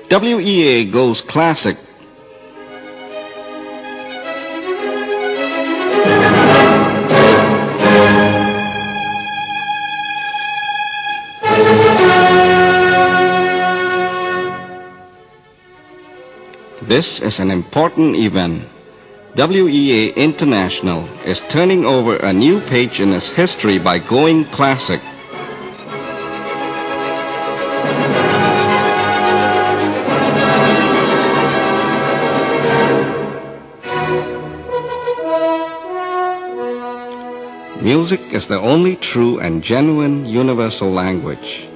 WEA goes classic. This is an important event. WEA International is turning over a new page in its history by going classic. Music is the only true and genuine universal language,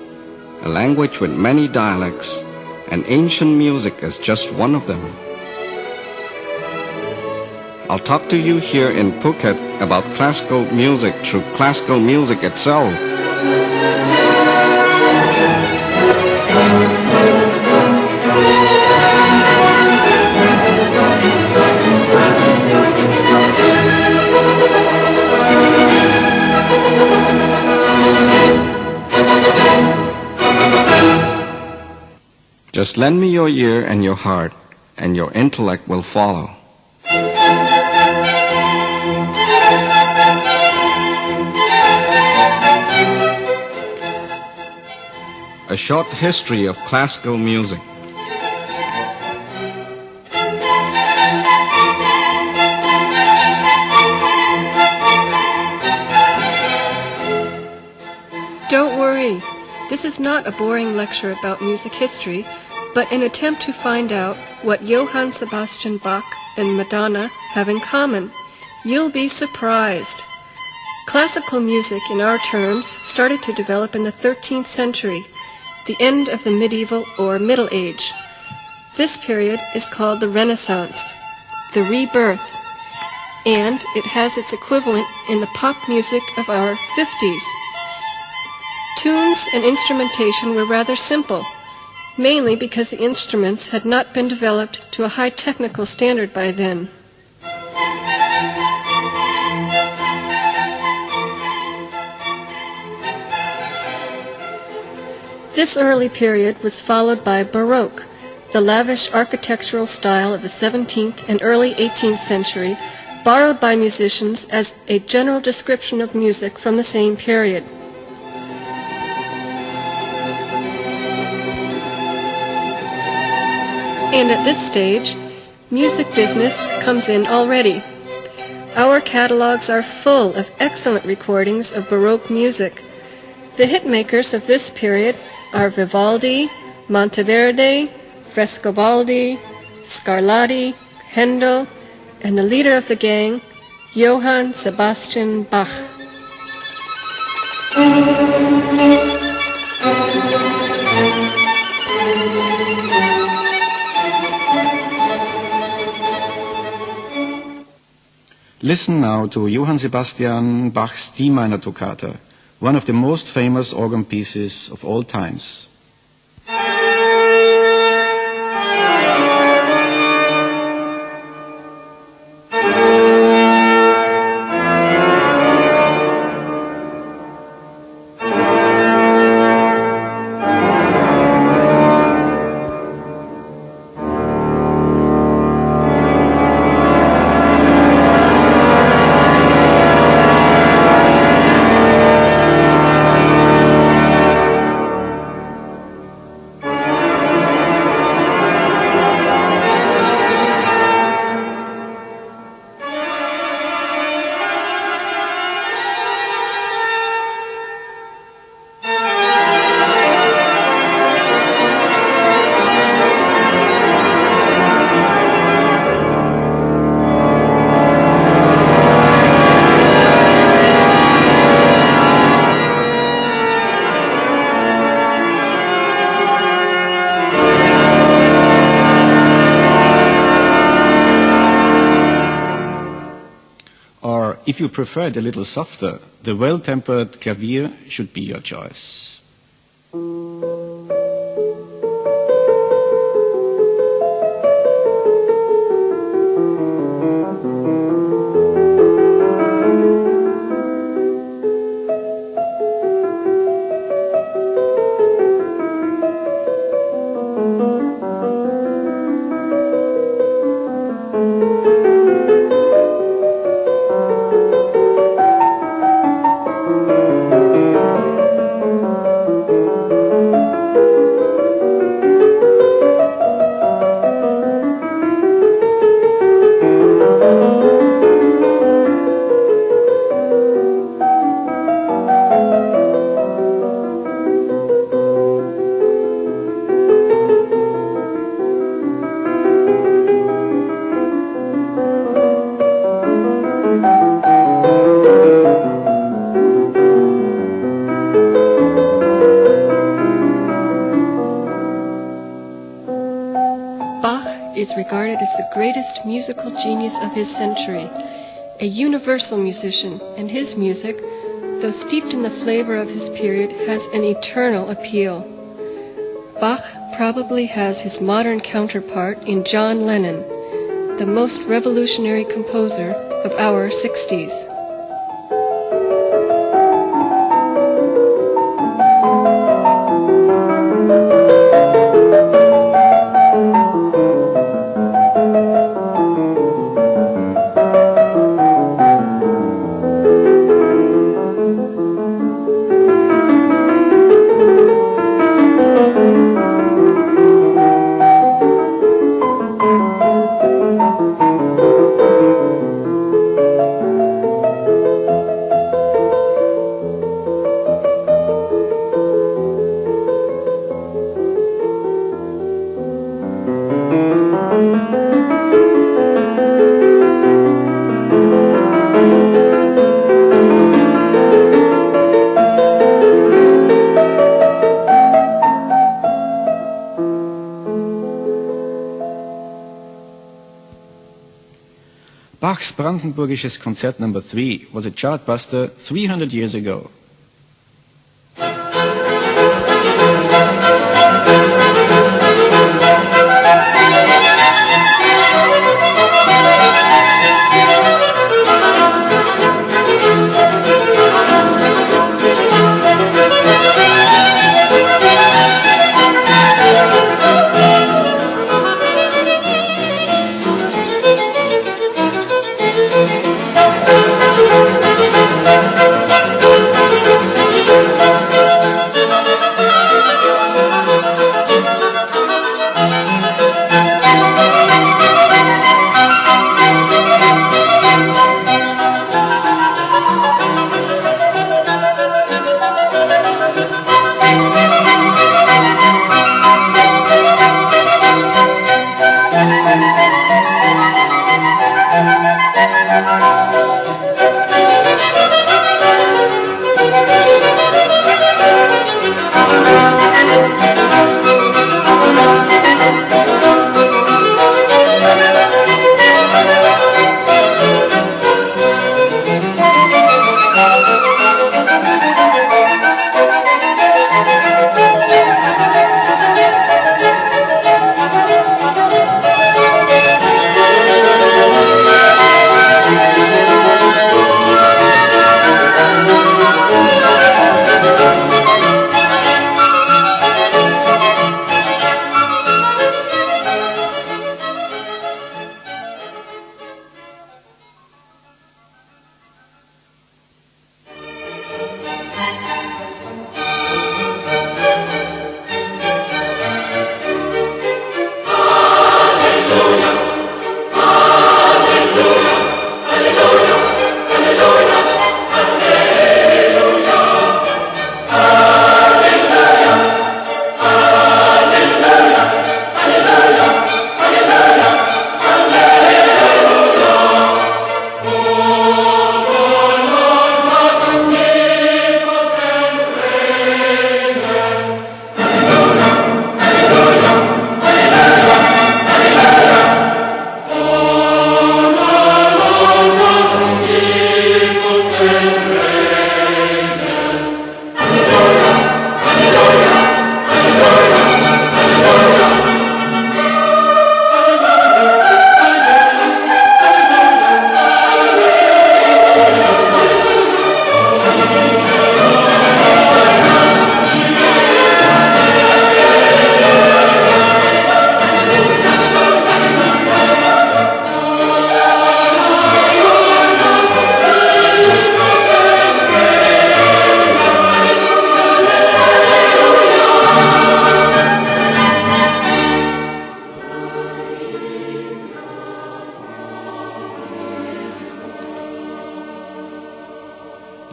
a language with many dialects, and ancient music is just one of them. I'll talk to you here in Phuket about classical music through classical music itself. Just lend me your ear and your heart, and your intellect will follow. A short history of classical music. Don't worry, this is not a boring lecture about music history, but an attempt to find out what Johann Sebastian Bach and Madonna have in common. You'll be surprised. Classical music, in our terms, started to develop in the 13th century, the end of the medieval or Middle Age. This period is called the Renaissance, the rebirth, and it has its equivalent in the pop music of our 50s. Tunes and instrumentation were rather simple, mainly because the instruments had not been developed to a high technical standard by then. This early period was followed by Baroque, the lavish architectural style of the 17th and early 18th century, borrowed by musicians as a general description of music from the same period. And at this stage, music business comes in already. Our catalogs are full of excellent recordings of Baroque music. The hitmakers of this period are Vivaldi, Monteverde, Frescobaldi, Scarlatti, Handel, and the leader of the gang, Johann Sebastian Bach. Listen now to Johann Sebastian Bach's D minor toccata, one of the most famous organ pieces of all times. If you prefer it a little softer, the well-tempered clavier should be your choice. is regarded as the greatest musical genius of his century, a universal musician, and his music, though steeped in the flavor of his period, has an eternal appeal. Bach probably has his modern counterpart in John Lennon, the most revolutionary composer of our 60s. Bach's Brandenburgisches Konzert No. 3 was a chartbuster 300 years ago.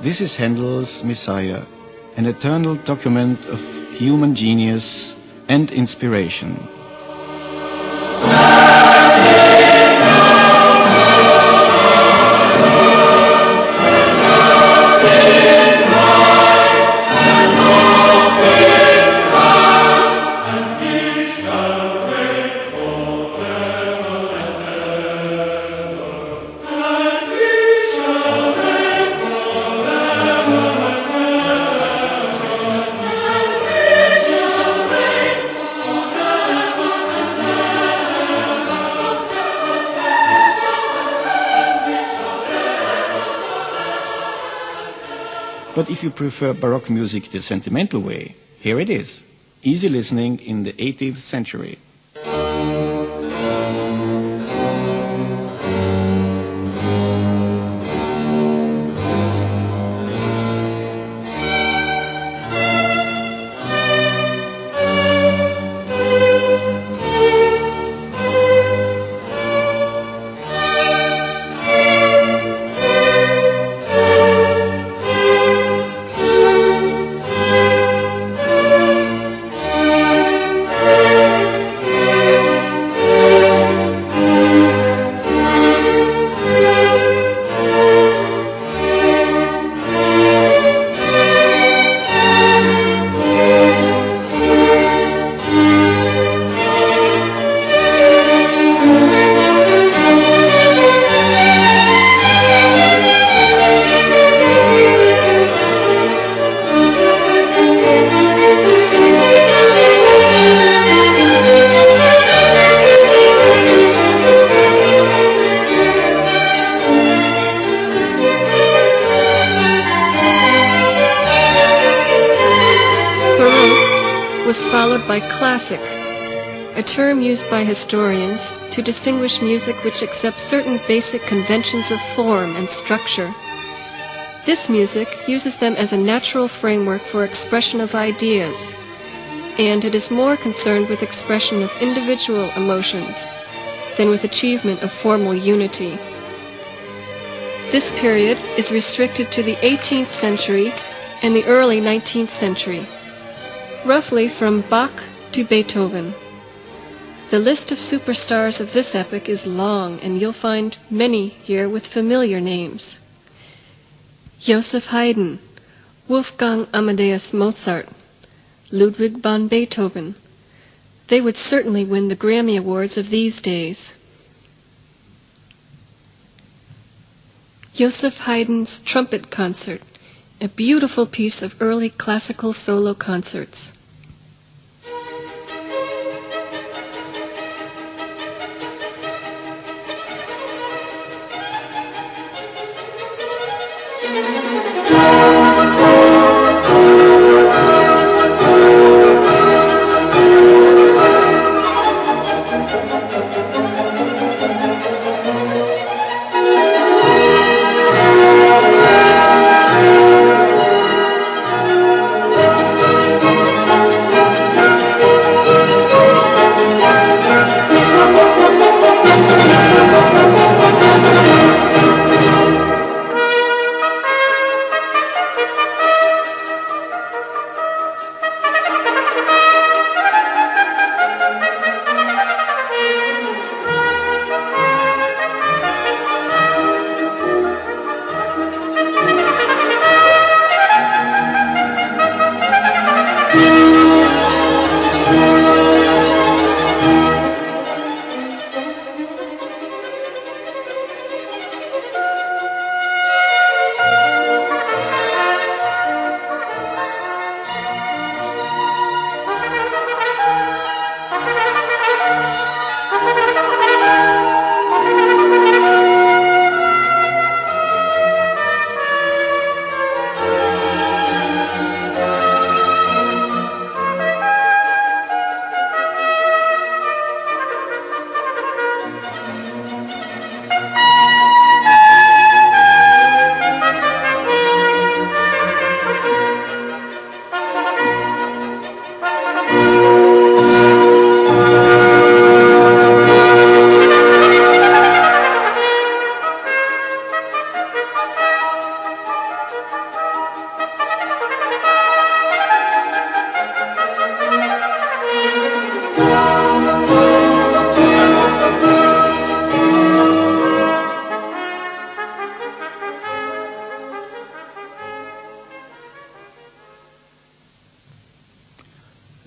This is Handel's Messiah, an eternal document of human genius and inspiration. But if you prefer Baroque music the sentimental way, here it is. Easy listening in the 18th century. Was followed by classic, a term used by historians to distinguish music which accepts certain basic conventions of form and structure. This music uses them as a natural framework for expression of ideas, and it is more concerned with expression of individual emotions than with achievement of formal unity. This period is restricted to the 18th century and the early 19th century. Roughly from Bach to Beethoven. The list of superstars of this epoch is long, and you'll find many here with familiar names. Joseph Haydn, Wolfgang Amadeus Mozart, Ludwig van Beethoven. They would certainly win the Grammy Awards of these days. Joseph Haydn's Trumpet Concert, a beautiful piece of early classical solo concerts.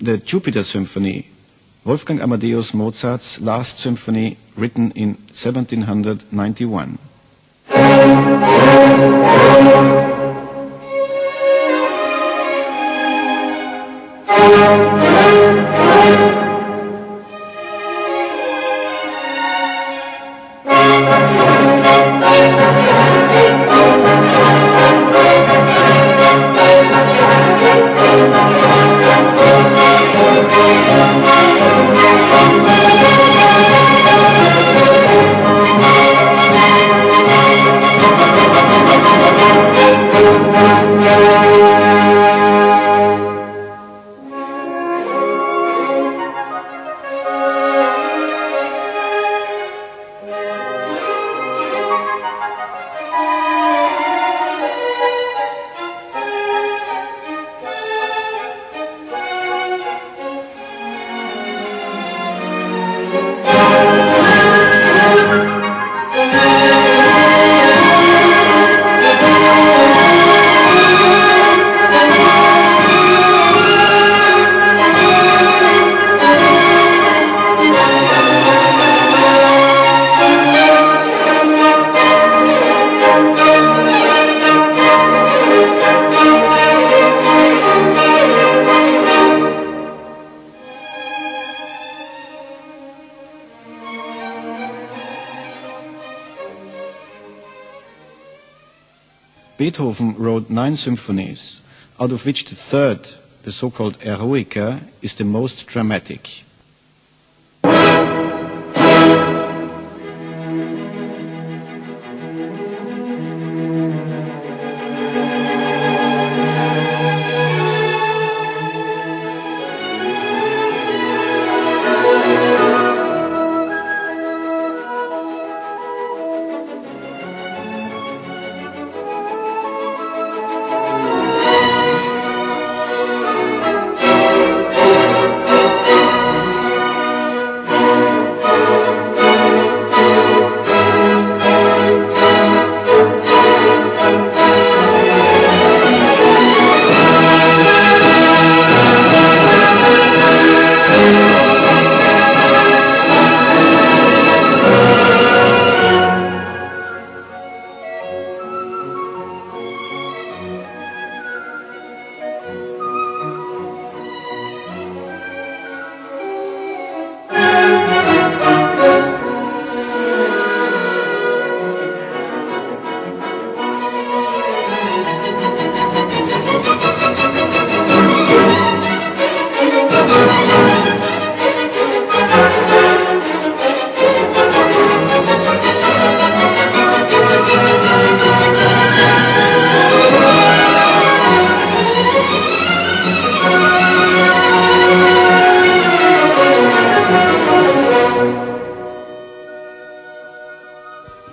The Jupiter Symphony, Wolfgang Amadeus Mozart's last symphony, written in 1791. Beethoven wrote 9 symphonies, out of which the third, the so-called Eroica, is the most dramatic.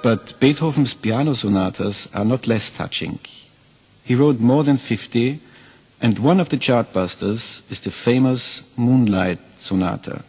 But Beethoven's piano sonatas are not less touching. He wrote more than 50, and one of the chartbusters is the famous Moonlight Sonata.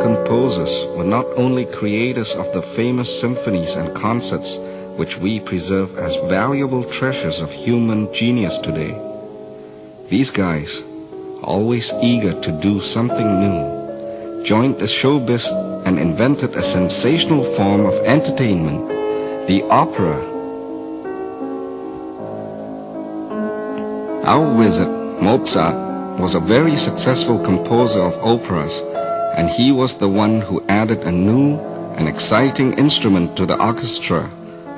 composers were not only creators of the famous symphonies and concerts which we preserve as valuable treasures of human genius today. These guys, always eager to do something new, joined the showbiz and invented a sensational form of entertainment, the opera. Our wizard, Mozart, was a very successful composer of operas, and he was the one who added a new an exciting instrument to the orchestra,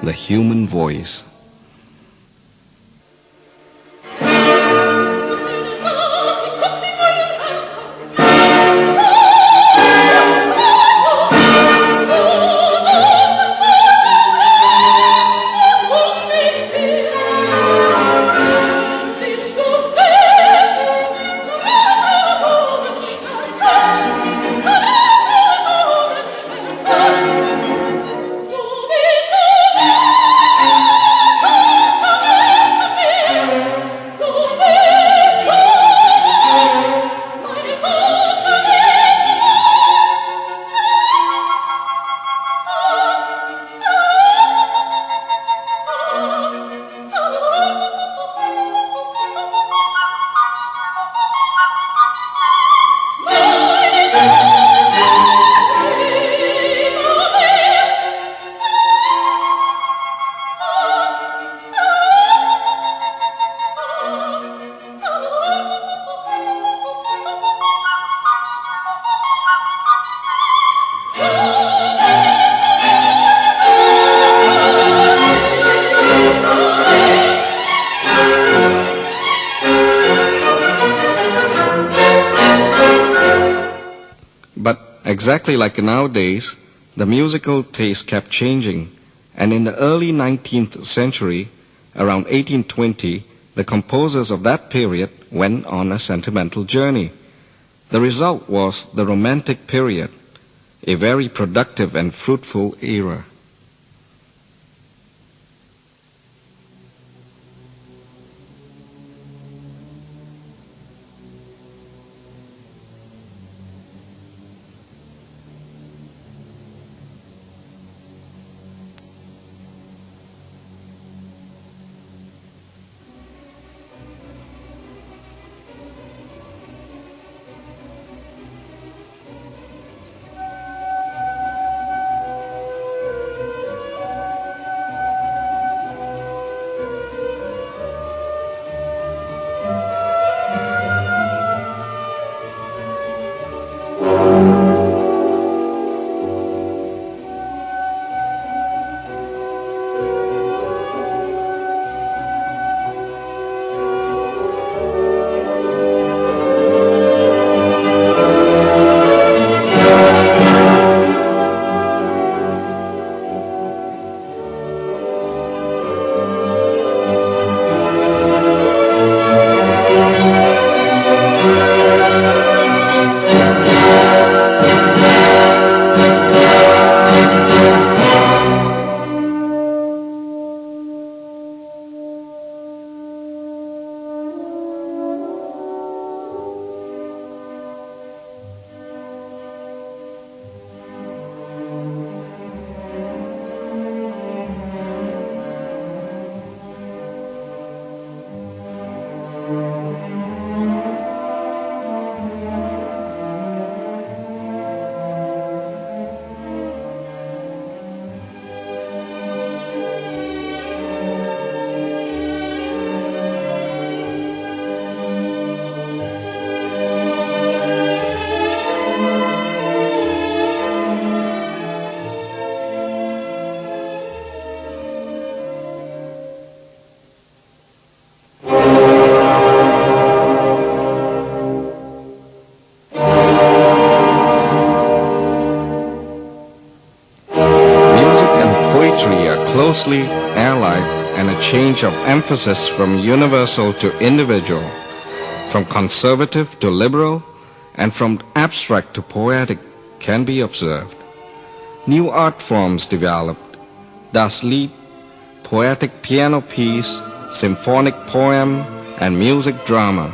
the human voice. But exactly like nowadays, the musical taste kept changing, and in the early 19th century, around 1820, the composers of that period went on a sentimental journey. The result was the Romantic period, a very productive and fruitful era. Closely allied, and a change of emphasis from universal to individual, from conservative to liberal, and from abstract to poetic can be observed. New art forms developed: Das Lied, poetic piano piece, symphonic poem, and music drama.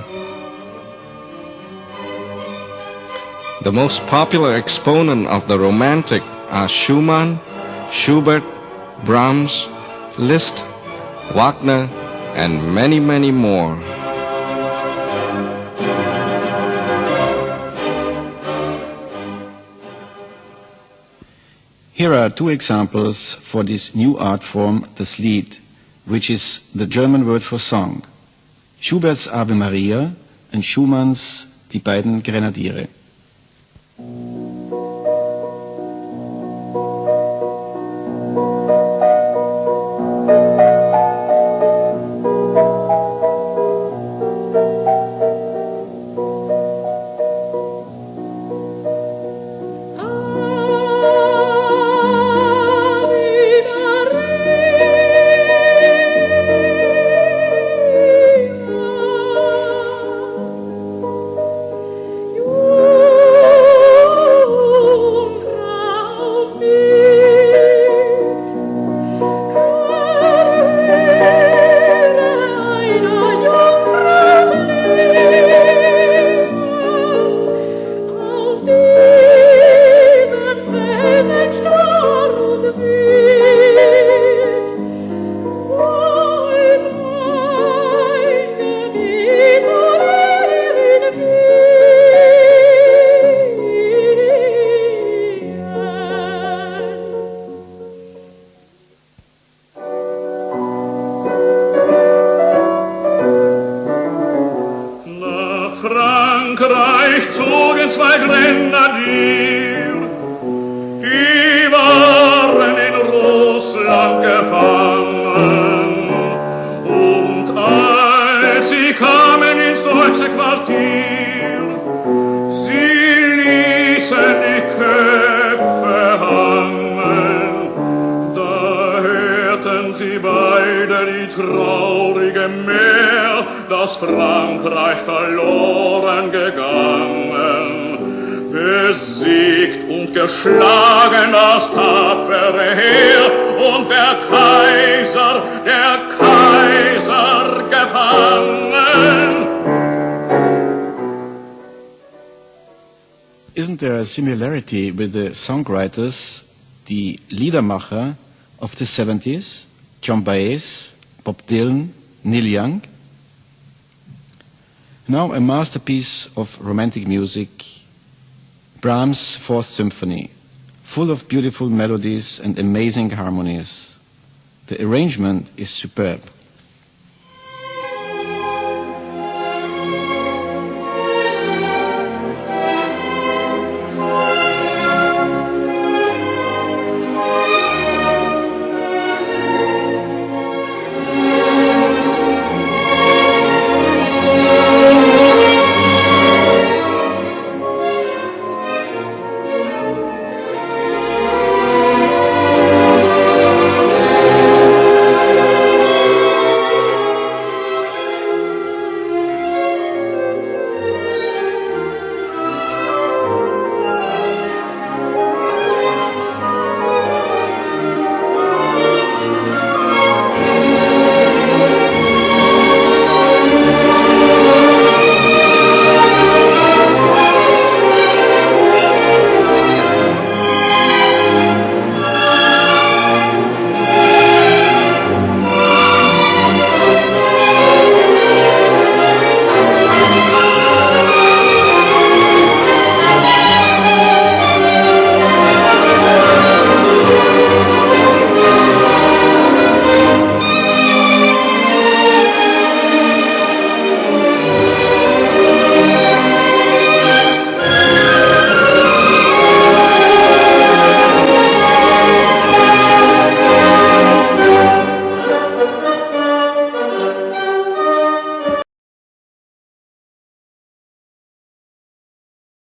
The most popular exponent of the Romantic are Schumann, Schubert, Brahms, Liszt, Wagner, and many, many more. Here are two examples for this new art form, das Lied, which is the German word for song. Schubert's Ave Maria and Schumann's Die beiden Grenadiere. Frankreich zogen zwei Grenadier, die waren in Russland gefangen. Und als sie kamen ins deutsche Quartier, sie ließen die Köpfe hangen. Da hörten sie beide die traurige Mär, dass Frankreich verloren gegangen. Besiegt und geschlagen das tapfere Heer und der Kaiser gefangen. Isn't there a similarity with the songwriters, die Liedermacher of the 70s, John Baez, Bob Dylan, Neil Young? Now a masterpiece of romantic music, Brahms' Fourth Symphony, full of beautiful melodies and amazing harmonies. The arrangement is superb.